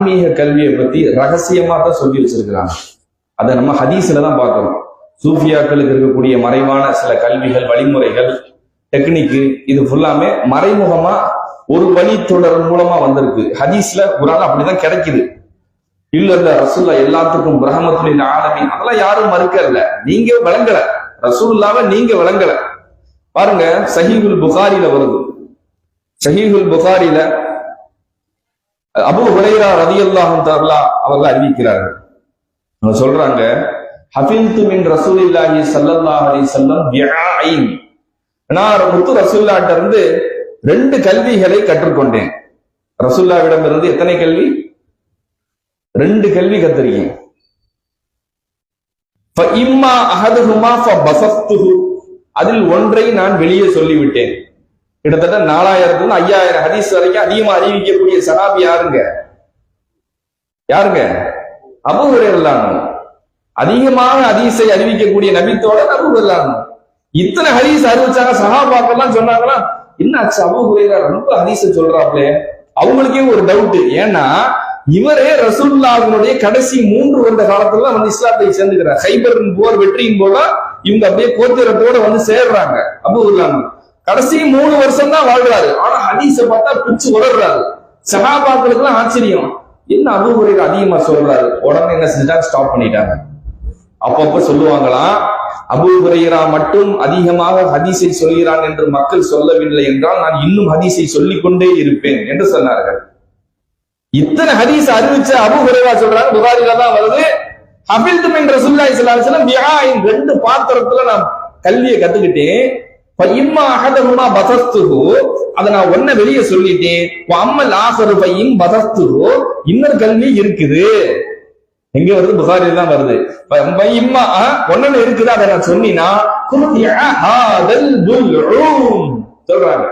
ஆன்மீக கல்வியை பத்தி ரகசியமா தான் சொல்லி வச்சிருக்கிறாங்க. அதை நம்ம ஹதீஸ்ல தான் பார்க்கிறோம். சூஃபியாக்களுக்கு இருக்கக்கூடிய மறைவான சில கல்விகள், வழிமுறைகள், டெக்னிக்கு, இது ஃபுல்லாமே மறைமுகமா ஒரு வழி தொடர் மூலமா வந்திருக்கு. ஹதீஸ்ல குர்ஆன்ல அப்படிதான் கிடைக்குது. இல்ல ரசூல்லா எல்லாத்துக்கும் ரஹ்மத்துல் ஆலமீன், அதெல்லாம் யாரும் மறுக்கல. நீங்க விளங்கல, ரசூலுல்லாவை நீங்க விளங்கல. பாருங்க, சஹீஹுல் புகாரில வருது. சஹீஹுல் புகாரில அபூ ஹுரைரா ரலியல்லாஹு தஆலா அவர்கள் அறிவிக்கிறார்கள். அவங்க சொல்றாங்க, ஹஃபில்து மின் ரசூலில்லாஹி ஸல்லல்லாஹு அலைஹி வஸல்லம் பிஆயின், நான் முத்து ரசூலுல்லாஹ்ட்ட இருந்து 2 கல்விகளை கற்றுக்கொண்டேன். ரசூலுல்லாஹ்விடம் இருந்து எத்தனை கல்வி? 2 கல்வி கத்திருக்கேன். ஃபஇம்மா அஹதுஹுமா ஃபபஸத்துஹு, அதில் ஒன்றை நான் வெளியே சொல்லிவிட்டேன். கிட்டத்தட்ட 4000 to 5000 ஹதீஸ் வரைக்கும் அதிகமா அறிவிக்கக்கூடிய சஹாபி யாருங்க? அபூ ஹுரைரா. அதிகமாக ஹதீஸை அறிவிக்கக்கூடிய நபித்தோட அபூ ஹுரைரா. இத்தனை ஹதீஸ் அறிவிச்சாங்க. சஹாபாக்கெல்லாம் சொன்னாங்களா, என்னாச்சு அபூ ஹுரைரா ரொம்ப ஹதீஸ் சொல்றாப்லே? அவங்களுக்கே ஒரு டவுட். ஏன்னா இவரே ரசூலுல்லாஹ்வுடைய கடைசி 3 வருட காலத்துல வந்து இஸ்லாத்தை சேர்ந்துக்கிறார். ஹைபர் போர் வெற்றியின் போல இவங்க அப்படியே போர்த்திரத்தோட வந்து சேர்றாங்க. அபூ ஹுரைரா கடைசி 3 வருஷம் தான் வாழ்றாரு. ஆனா ஹதீஸ பார்த்தா பிச்சு உடறாரு. சஹாபாக்களுக்கு எல்லாம் ஆச்சரியம், என்ன அபூ ஹுரைரா அதிகமா சொல்றாரு. உடனே என்ன செஞ்சாங்க, ஸ்டாப் பண்ணிட்டாங்க. அப்பப்ப சொல்லுவாங்களாம், அபூ ஹுரைரா மட்டும் அதிகமாக ஹதீஸை சொல்கிறான் என்று மக்கள் சொல்லவில்லை என்றால் நான் இன்னும் ஹதீஸை சொல்லிக் கொண்டே இருப்பேன் என்று சொன்னார்கள். இத்தனை ஹதீஸ் அறிவிச்ச அபூ ஹுரைரா சொல்றாங்க, புகாரில தான் வருது, ஹஃபில்து மின் ரசூலுல்லாஹி ஸல்லல்லாஹு அலைஹி வஸல்லம் பிஆயின், 2 பாத்திரத்துல நான் கல்வியை கத்துக்கிட்டேன். ஃபஇம்மா அஹதுஹுமா பஸத்துஹு, அத நான் ஒன்ன வெளியே சொல்லிட்டேன். வஅம்மல் ஆஹரு ஃபஇம் பஸத்துஹு, இன்னொரு கல்வி இருக்குது. எங்க வருது? புகாரில தான் வருது. ஃபஇம்மா ஒண்ணு இருக்குது, அத நான் சொன்னினா குதிய ஹாதல் புல்ஊம் சொல்றாங்க.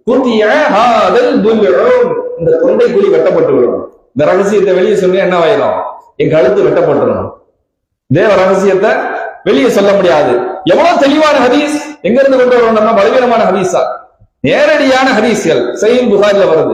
குதிய ஹாதல் புல்ஊம், இந்த தொண்டை குழி வெட்டப்பட்டு விடும். இந்த ரகசியத்தை வெளியே சொன்னா என்ன ஆயிரும்? என் கழுத்து வெட்டப்பட்டுரும். தேவ ரகசியத்தை வெளியே சொல்ல முடியாது. எவ்வளவு தெளிவான ஹதீஸ் எங்க இருந்து கொண்டு வரணும்? பலவீனமான ஹதீஸா? நேரடியான ஹதீஸ்கள் சஹீஹ் புகாரில வருது.